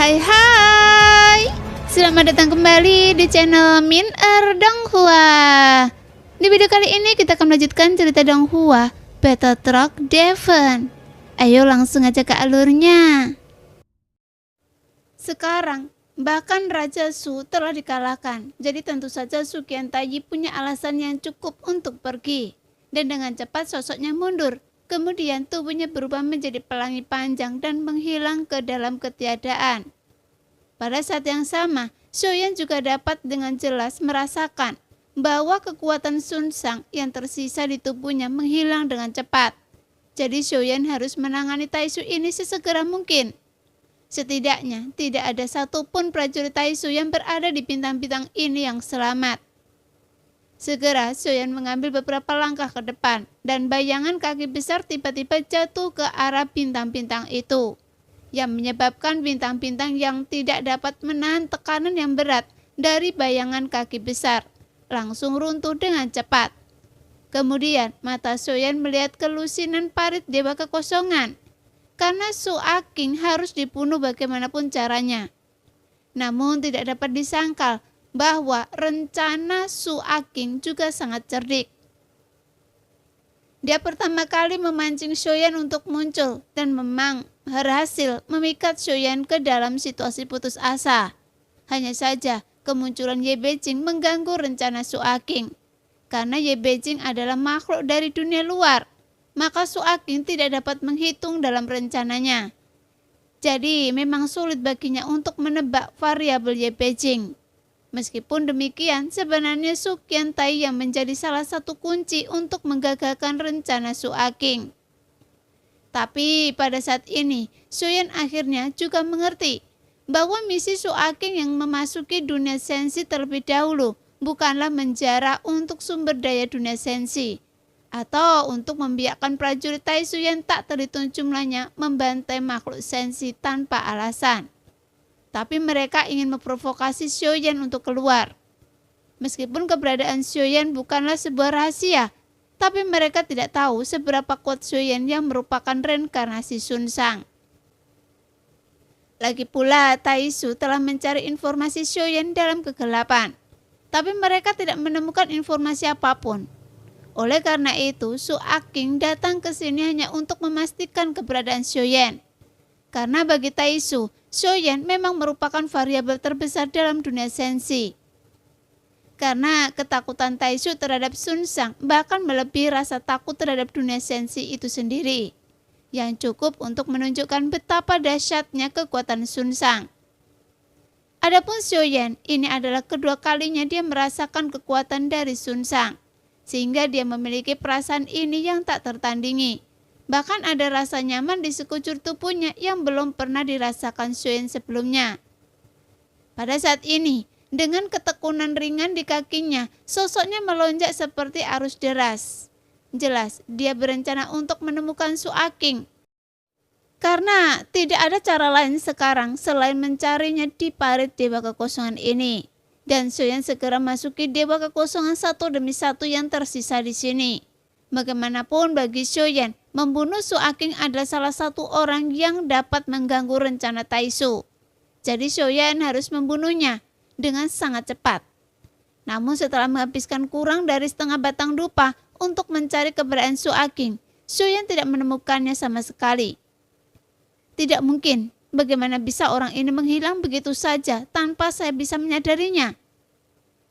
Hai, selamat datang kembali di channel Min Donghua. Di video kali ini kita akan melanjutkan cerita Donghua Battle Truck Devon. Ayo langsung aja ke alurnya. Sekarang bahkan Raja Su telah dikalahkan, jadi tentu saja Su Qiantai punya alasan yang cukup untuk pergi. Dan dengan cepat sosoknya mundur. Kemudian tubuhnya berubah menjadi pelangi panjang dan menghilang ke dalam ketiadaan. Pada saat yang sama, Xiaoyan juga dapat dengan jelas merasakan bahwa kekuatan Sun Shang yang tersisa di tubuhnya menghilang dengan cepat. Jadi Xiaoyan harus menangani Taisu ini sesegera mungkin. Setidaknya tidak ada satupun prajurit Taisu yang berada di bintang-bintang ini yang selamat. Segera Xiaoyan mengambil beberapa langkah ke depan dan bayangan kaki besar tiba-tiba jatuh ke arah bintang-bintang itu, yang menyebabkan bintang-bintang yang tidak dapat menahan tekanan yang berat dari bayangan kaki besar langsung runtuh dengan cepat. Kemudian mata Xiaoyan melihat kelusinan parit Dewa Kekosongan, karena Su Aqing harus dibunuh bagaimanapun caranya. Namun tidak dapat disangkal bahwa rencana Su Aqing juga sangat cerdik. Dia pertama kali memancing Xiaoyan untuk muncul dan memang berhasil memikat Xiaoyan ke dalam situasi putus asa. Hanya saja kemunculan Ye Beijing mengganggu rencana Su Aqing. Karena Ye Beijing adalah makhluk dari dunia luar, maka Su Aqing tidak dapat menghitung dalam rencananya. Jadi memang sulit baginya untuk menebak variabel Ye Beijing. Meskipun demikian, sebenarnya Su Qiantai yang menjadi salah satu kunci untuk menggagalkan rencana Su Aqing. Tapi pada saat ini, Xiaoyan akhirnya juga mengerti bahwa misi Su Aqing yang memasuki dunia sensi terlebih dahulu bukanlah menjara untuk sumber daya dunia sensi, atau untuk membiarkan prajurit Taisu yang tak terhitung jumlahnya membantai makhluk sensi tanpa alasan. Tapi mereka ingin memprovokasi Xiaoyan untuk keluar. Meskipun keberadaan Xiaoyan bukanlah sebuah rahasia, tapi mereka tidak tahu seberapa kuat Xiaoyan yang merupakan reinkarnasi Sun Shang. Lagi pula Taisu telah mencari informasi Xiaoyan dalam kegelapan, tapi mereka tidak menemukan informasi apapun. Oleh karena itu, Su Aqing datang ke sini hanya untuk memastikan keberadaan Xiaoyan. Karena bagi Taisu, Xiaoyan memang merupakan variabel terbesar dalam dunia sensi. Karena ketakutan Taisu terhadap Sun Shang bahkan melebihi rasa takut terhadap dunia sensi itu sendiri, yang cukup untuk menunjukkan betapa dahsyatnya kekuatan Sun Shang. Adapun Xiaoyan, ini adalah kedua kalinya dia merasakan kekuatan dari Sun Shang, sehingga dia memiliki perasaan ini yang tak tertandingi. Bahkan ada rasa nyaman di sekujur tubuhnya yang belum pernah dirasakan Xiaoyan sebelumnya. Pada saat ini, dengan ketekunan ringan di kakinya, sosoknya melonjak seperti arus deras. Jelas, dia berencana untuk menemukan Su Aqing. Karena tidak ada cara lain sekarang selain mencarinya di parit Dewa Kekosongan ini. Dan Xiaoyan segera masuki Dewa Kekosongan satu demi satu yang tersisa di sini. Bagaimanapun bagi Xiaoyan, membunuh Su Aqing adalah salah satu orang yang dapat mengganggu rencana Taisu. Jadi Xiaoyan harus membunuhnya dengan sangat cepat. Namun setelah menghabiskan kurang dari setengah batang dupa untuk mencari keberadaan Su Aqing, Xiaoyan tidak menemukannya sama sekali. Tidak mungkin, bagaimana bisa orang ini menghilang begitu saja tanpa saya bisa menyadarinya?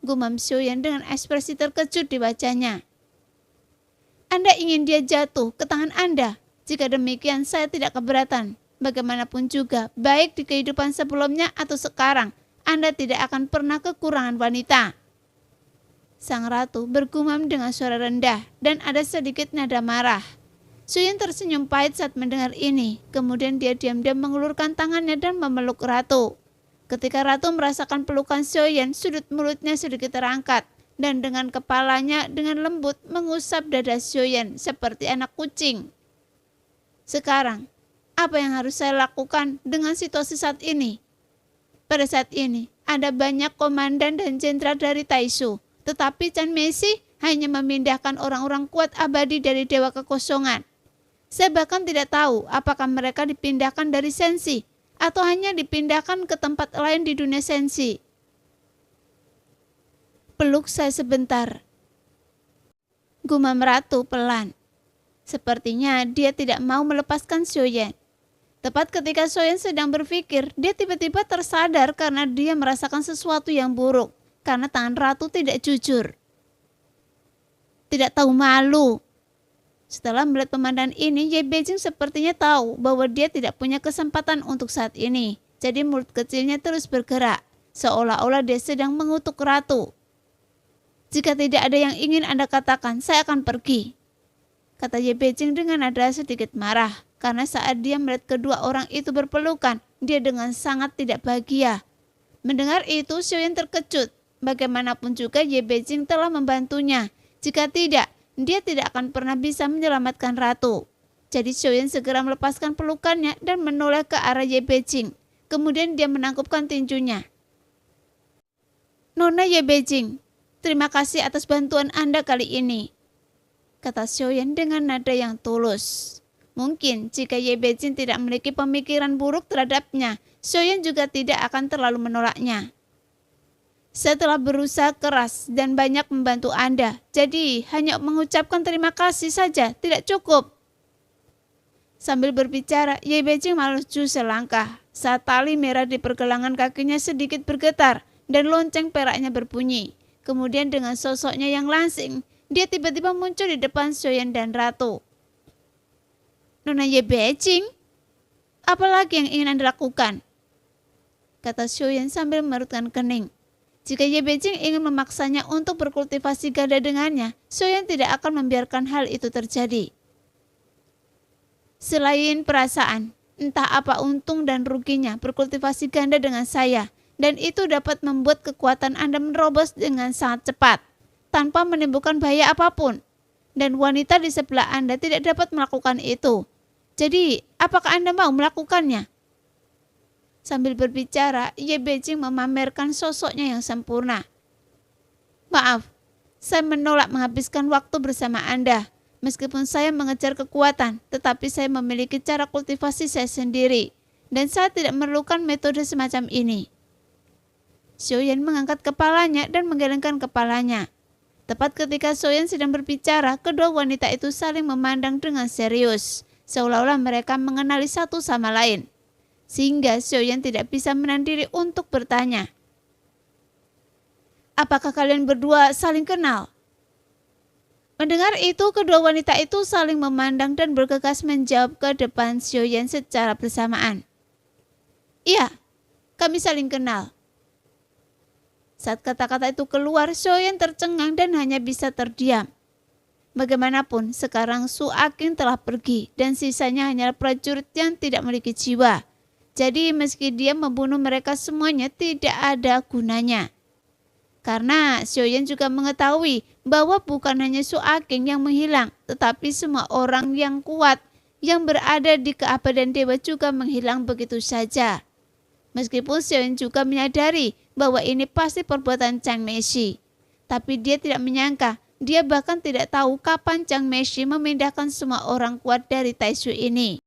Gumam Xiaoyan dengan ekspresi terkejut di wajahnya. Anda ingin dia jatuh ke tangan Anda? Jika demikian saya tidak keberatan. Bagaimanapun juga, baik di kehidupan sebelumnya atau sekarang, Anda tidak akan pernah kekurangan wanita. Sang ratu bergumam dengan suara rendah dan ada sedikit nada marah. Xiaoyan tersenyum pahit saat mendengar ini. Kemudian dia diam-diam mengulurkan tangannya dan memeluk ratu. Ketika ratu merasakan pelukan Xiaoyan, sudut mulutnya sedikit terangkat. Dan dengan kepalanya dengan lembut mengusap dada Xiaoyan seperti anak kucing. Sekarang, apa yang harus saya lakukan dengan situasi saat ini? Pada saat ini, ada banyak komandan dan jenderal dari Taisu, tetapi Chan Meixi hanya memindahkan orang-orang kuat abadi dari Dewa Kekosongan. Saya bahkan tidak tahu apakah mereka dipindahkan dari sensi atau hanya dipindahkan ke tempat lain di dunia sensi. Peluk saya sebentar, gumam Ratu pelan. Sepertinya dia tidak mau melepaskan Xiaoyan. Tepat ketika Xiaoyan sedang berpikir, dia tiba-tiba tersadar karena dia merasakan sesuatu yang buruk, karena tangan Ratu tidak jujur. Tidak tahu malu. Setelah melihat pemandangan ini, Ye Beijing sepertinya tahu bahwa dia tidak punya kesempatan untuk saat ini. Jadi mulut kecilnya terus bergerak, seolah-olah dia sedang mengutuk Ratu. Jika tidak ada yang ingin Anda katakan, saya akan pergi, kata Ye Beijing dengan nada sedikit marah. Karena saat dia melihat kedua orang itu berpelukan, dia dengan sangat tidak bahagia. Mendengar itu, Xiaoyan terkejut. Bagaimanapun juga Ye Beijing telah membantunya. Jika tidak, dia tidak akan pernah bisa menyelamatkan Ratu. Jadi Xiaoyan segera melepaskan pelukannya dan menoleh ke arah Ye Beijing. Kemudian dia menangkupkan tinjunya. Nona Ye Beijing, terima kasih atas bantuan Anda kali ini, kata Xiaoyan dengan nada yang tulus. Mungkin jika Ye Beijing tidak memiliki pemikiran buruk terhadapnya, Xiaoyan juga tidak akan terlalu menolaknya. Setelah berusaha keras dan banyak membantu Anda, jadi hanya mengucapkan terima kasih saja tidak cukup. Sambil berbicara, Ye Beijing maju selangkah saat tali merah di pergelangan kakinya sedikit bergetar dan lonceng peraknya berbunyi. Kemudian dengan sosoknya yang langsing, dia tiba-tiba muncul di depan Xiaoyan dan Ratu. Nona Ye Beijing, apa lagi yang ingin Anda lakukan? Kata Xiaoyan sambil mengerutkan kening. Jika Ye Beijing ingin memaksanya untuk berkultivasi ganda dengannya, Xiaoyan tidak akan membiarkan hal itu terjadi. Selain perasaan, entah apa untung dan ruginya berkultivasi ganda dengan saya, dan itu dapat membuat kekuatan Anda menerobos dengan sangat cepat, tanpa menimbulkan bahaya apapun. Dan wanita di sebelah Anda tidak dapat melakukan itu. Jadi, apakah Anda mau melakukannya? Sambil berbicara, Ye Beijing memamerkan sosoknya yang sempurna. Maaf, saya menolak menghabiskan waktu bersama Anda. Meskipun saya mengejar kekuatan, tetapi saya memiliki cara kultivasi saya sendiri. Dan saya tidak memerlukan metode semacam ini. Xiaoyan mengangkat kepalanya dan menggelengkan kepalanya. Tepat ketika Xiaoyan sedang berbicara, kedua wanita itu saling memandang dengan serius, seolah-olah mereka mengenali satu sama lain. Sehingga Xiaoyan tidak bisa menahan diri untuk bertanya. Apakah kalian berdua saling kenal? Mendengar itu, kedua wanita itu saling memandang dan bergegas menjawab ke depan Xiaoyan secara bersamaan. Iya, kami saling kenal. Saat kata-kata itu keluar, Xiaoyan tercengang dan hanya bisa terdiam. Bagaimanapun, sekarang Su Aqing telah pergi dan sisanya hanyalah prajurit yang tidak memiliki jiwa. Jadi meski dia membunuh mereka semuanya tidak ada gunanya. Karena Xiaoyan juga mengetahui bahwa bukan hanya Su Aqing yang menghilang, tetapi semua orang yang kuat yang berada di keabadian dewa juga menghilang begitu saja. Meskipun Xiaoyan juga menyadari bahwa ini pasti perbuatan Chang Meishi, tapi dia tidak menyangka, dia bahkan tidak tahu kapan Chang Meishi memindahkan semua orang kuat dari Taishu ini.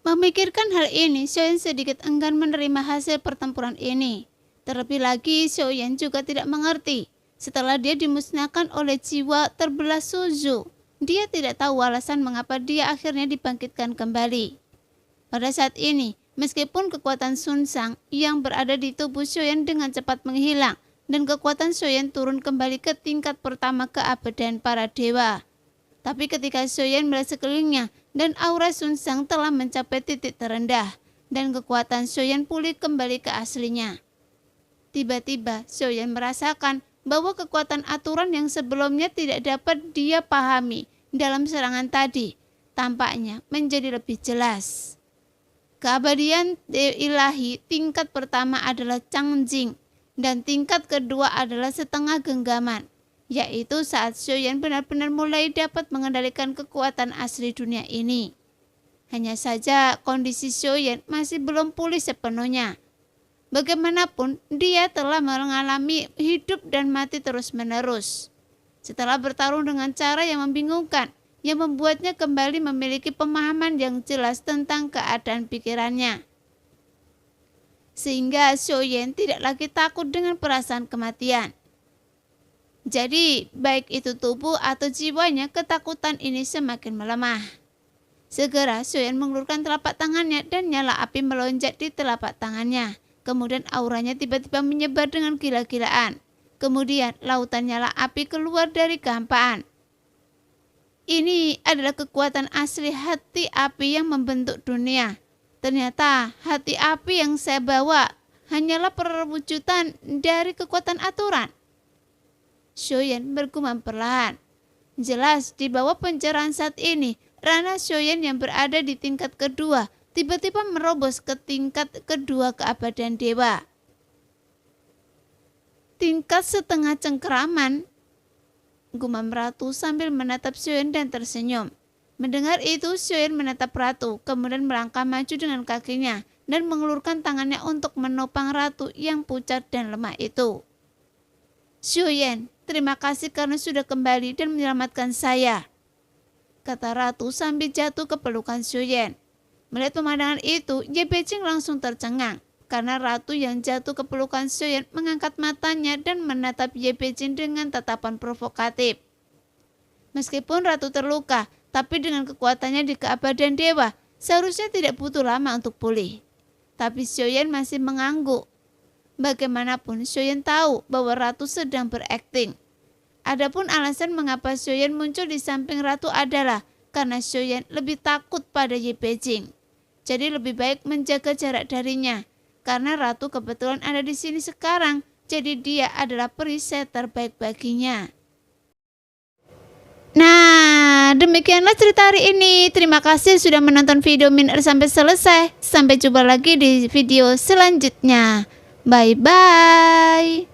Memikirkan hal ini, Xiaoyan sedikit enggan menerima hasil pertempuran ini. Terlebih lagi, Xiaoyan juga tidak mengerti. Setelah dia dimusnahkan oleh jiwa terbelah Suzhou, dia tidak tahu alasan mengapa dia akhirnya dibangkitkan kembali. Pada saat ini, meskipun kekuatan Sun Shang yang berada di tubuh Xiaoyan dengan cepat menghilang, dan kekuatan Xiaoyan turun kembali ke tingkat pertama keabadian para dewa. Tapi ketika Xiaoyan melihat sekelilingnya, dan aura Sun Shang telah mencapai titik terendah, dan kekuatan Xiaoyan pulih kembali ke aslinya. Tiba-tiba Xiaoyan merasakan bahwa kekuatan aturan yang sebelumnya tidak dapat dia pahami dalam serangan tadi, tampaknya menjadi lebih jelas. Keabadian ilahi tingkat pertama adalah Changjing, dan tingkat kedua adalah setengah genggaman, yaitu saat Xiaoyan benar-benar mulai dapat mengendalikan kekuatan asli dunia ini. Hanya saja kondisi Xiaoyan masih belum pulih sepenuhnya. Bagaimanapun, dia telah mengalami hidup dan mati terus-menerus. Setelah bertarung dengan cara yang membingungkan, yang membuatnya kembali memiliki pemahaman yang jelas tentang keadaan pikirannya. sehingga Xiaoyan tidak lagi takut dengan perasaan kematian. Jadi, baik itu tubuh atau jiwanya, ketakutan ini semakin melemah. Segera Xiaoyan mengelurkan telapak tangannya dan nyala api melonjak di telapak tangannya. Kemudian auranya tiba-tiba menyebar dengan gila-gilaan. Kemudian lautan nyala api keluar dari kehampaan. Ini adalah kekuatan asli hati api yang membentuk dunia. Ternyata hati api yang saya bawa hanyalah perwujudan dari kekuatan aturan. Xiaoyan bergumam perlahan. Jelas di bawah pencerahan saat ini, Rana Xiaoyan yang berada di tingkat kedua tiba-tiba merobos ke tingkat kedua keabadian dewa. Tingkat setengah cengkeraman, gumam ratu sambil menatap Xiaoyan dan tersenyum. Mendengar itu, Xiaoyan menatap ratu, kemudian melangkah maju dengan kakinya dan mengelurkan tangannya untuk menopang ratu yang pucat dan lemah itu. Xiaoyan, terima kasih karena sudah kembali dan menyelamatkan saya, kata ratu sambil jatuh ke pelukan Xiaoyan. Melihat pemandangan itu, Ye Beijing langsung tercengang karena ratu yang jatuh ke pelukan Xiaoyan mengangkat matanya dan menatap Ye Beijing dengan tatapan provokatif. Meskipun ratu terluka, tapi dengan kekuatannya di keabadian dewa, seharusnya tidak butuh lama untuk pulih. Tapi Xiaoyan masih mengangguk. Bagaimanapun, Xiaoyan tahu bahwa ratu sedang berakting. Adapun alasan mengapa Xiaoyan muncul di samping ratu adalah karena Xiaoyan lebih takut pada Ye Beijing. Jadi lebih baik menjaga jarak darinya. Karena ratu kebetulan ada di sini sekarang, jadi dia adalah perisai terbaik baginya. Nah, demikianlah cerita hari ini. Terima kasih sudah menonton video Min sampai selesai. Sampai jumpa lagi di video selanjutnya. Bye-bye.